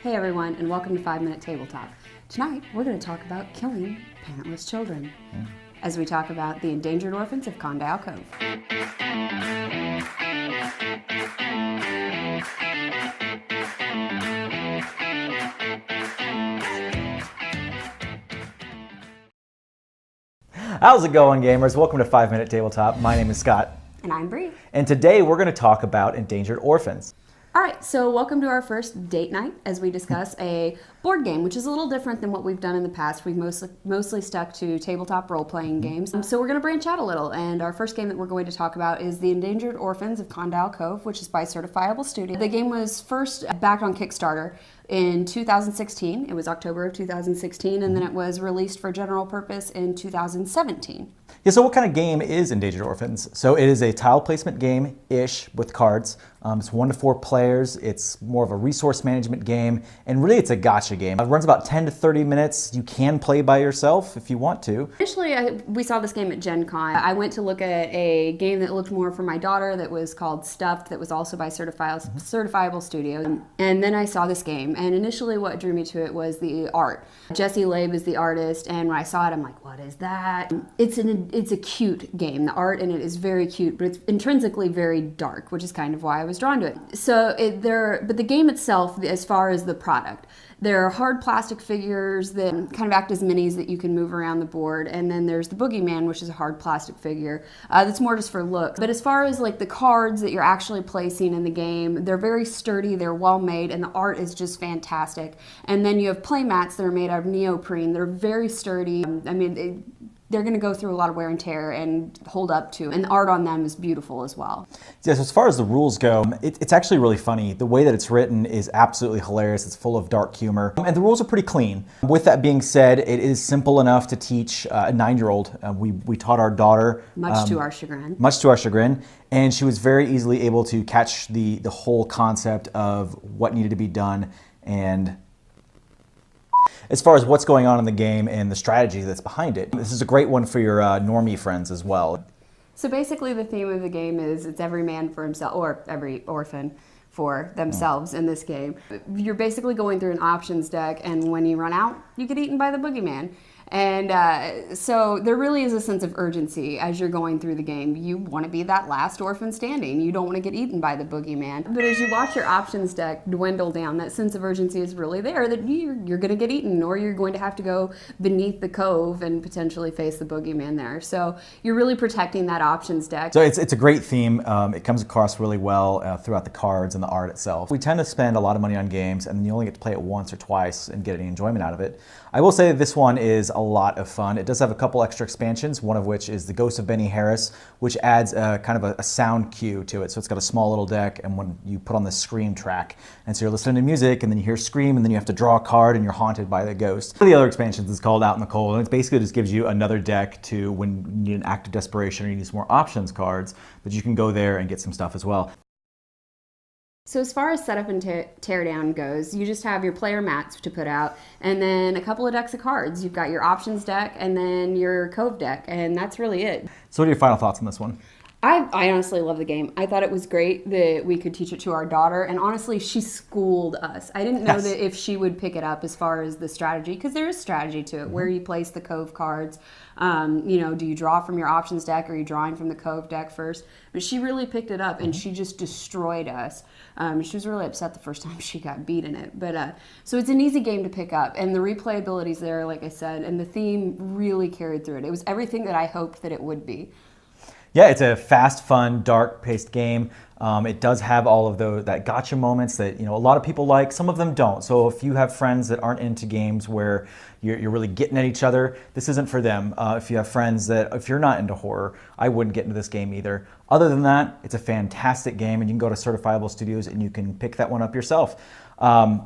Hey everyone, and welcome to 5 Minute Tabletop. Tonight, we're going to talk about killing parentless children as we talk about the Endangered Orphans of Condell Cove. How's it going, gamers? Welcome to 5 Minute Tabletop. My name is Scott. And I'm Bree. And today we're going to talk about Endangered Orphans. All right, so welcome to our first date night as we discuss a board game, which is a little different than what we've done in the past. We've mostly stuck to tabletop role-playing games. So we're going to branch out a little, and our first game that we're going to talk about is the Endangered Orphans of Condell Cove, which is by Certifiable Studios. The game was first backed on Kickstarter in 2016. It was October of 2016, and then it was released for general purpose in 2017. Yeah, so what kind of game is Endangered Orphans? So it is a tile placement game-ish with cards. It's 1 to 4 players. It's more of a resource management game, and really it's a gotcha game. It runs about 10 to 30 minutes. You can play by yourself if you want to. Initially, we saw this game at GenCon. I went to look at a game that looked more for my daughter that was called Stuffed, that was also by Certifiable Studios. And then I saw this game, and initially what drew me to it was the art. Jesse Labe is the artist, and when I saw it, I'm like, what is that? It's a cute game. The art in it is very cute, but it's intrinsically very dark, which is kind of why I was drawn to it. So but the game itself, as far as the product, there are hard plastic figures that kind of act as minis that you can move around the board, and then there's the boogeyman, which is a hard plastic figure that's more just for looks. But as far as like the cards that you're actually placing in the game, they're very sturdy, they're well made, and the art is just fantastic. And then you have play mats that are made out of neoprene. They're very sturdy. They're going to go through a lot of wear and tear and hold up to, and the art on them is beautiful as well. Yeah, so as far as the rules go, it's actually really funny. The way that it's written is absolutely hilarious. It's full of dark humor, and the rules are pretty clean. With that being said, it is simple enough to teach a 9-year-old. We taught our daughter. Much to our chagrin. Much to our chagrin, and she was very easily able to catch the whole concept of what needed to be done, and as far as what's going on in the game and the strategy that's behind it. This is a great one for your normie friends as well. So basically the theme of the game is it's every man for himself, or every orphan for themselves in this game. You're basically going through an options deck, and when you run out, you get eaten by the boogeyman. And so there really is a sense of urgency as you're going through the game. You want to be that last orphan standing. You don't want to get eaten by the boogeyman. But as you watch your options deck dwindle down, that sense of urgency is really there, that you're going to get eaten, or you're going to have to go beneath the cove and potentially face the boogeyman there. So you're really protecting that options deck. So it's a great theme. It comes across really well throughout the cards and the art itself. We tend to spend a lot of money on games, and then you only get to play it once or twice and get any enjoyment out of it. I will say that this one is a lot of fun. It does have a couple extra expansions, one of which is the Ghost of Benny Harris, which adds kind of a sound cue to it. So it's got a small little deck, and when you put on the Scream track, and so you're listening to music, and then you hear Scream, and then you have to draw a card, and you're haunted by the ghost. One of the other expansions is called Out in the Cold, and it basically just gives you another deck to when you need an act of desperation or you need some more options cards, but you can go there and get some stuff as well. So as far as setup and teardown goes, you just have your player mats to put out, and then a couple of decks of cards. You've got your options deck and then your cove deck, and that's really it. So what are your final thoughts on this one? I honestly love the game. I thought it was great that we could teach it to our daughter, and honestly, she schooled us. I didn't know that if she would pick it up as far as the strategy, because there is strategy to it, where you place the cove cards. Do you draw from your options deck, or are you drawing from the cove deck first? But she really picked it up, and she just destroyed us. She was really upset the first time she got beat in it. But so it's an easy game to pick up, and the replayability is there, like I said, and the theme really carried through it. It was everything that I hoped that it would be. Yeah, it's a fast, fun, dark-paced game. It does have all of that gotcha moments that a lot of people like. Some of them don't. So if you have friends that aren't into games where you're really getting at each other, this isn't for them. If you have friends if you're not into horror, I wouldn't get into this game either. Other than that, it's a fantastic game, and you can go to Certifiable Studios and you can pick that one up yourself. I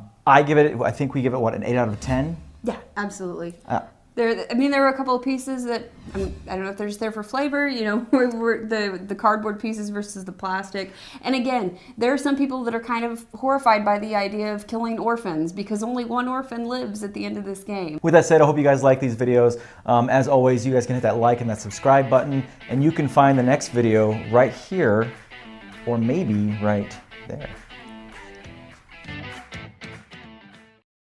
think we give it, what, an 8 out of 10? Yeah, absolutely. There were a couple of pieces that, I don't know if they're just there for flavor, the cardboard pieces versus the plastic. And again, there are some people that are kind of horrified by the idea of killing orphans, because only one orphan lives at the end of this game. With that said, I hope you guys like these videos. As always, you guys can hit that like and that subscribe button, and you can find the next video right here, or maybe right there.